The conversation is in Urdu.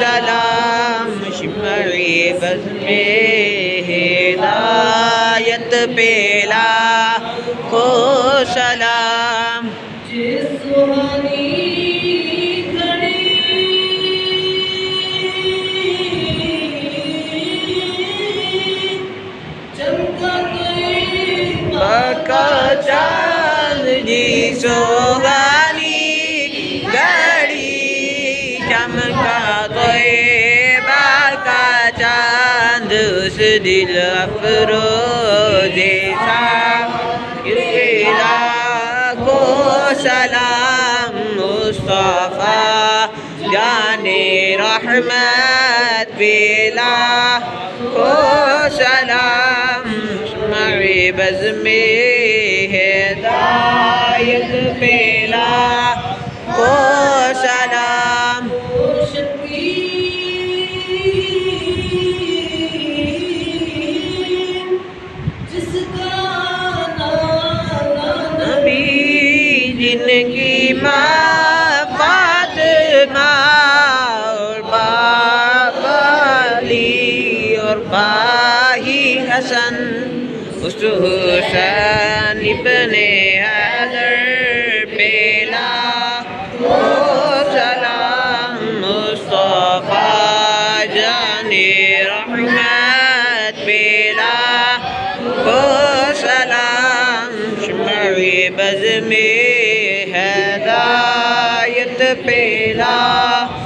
سلام شمعِ بزم ہدایت پہ لاکھوں سلام جس سہانی گھڑی چمکا طیبہ کا چاند جی سہانی گھڑی چمکا طیبہ کا چاند اس دل افروز ساغر پہ لاکھوں سلام مصطفیٰ جان رحمت پہ لاکھوں سلام شمعِ بزم ہدایت پہ لاکھوں سلام جس کا نام نبی جن کی ماں فاطمہ اور باپ علی اور بھائی حسن اس حسین ابن حیدر پہ لاکھوں سلام مصطفیٰ جان رحمت پہ لاکھوں سلام شمعِ بزم ہدایت پہ لاکھوں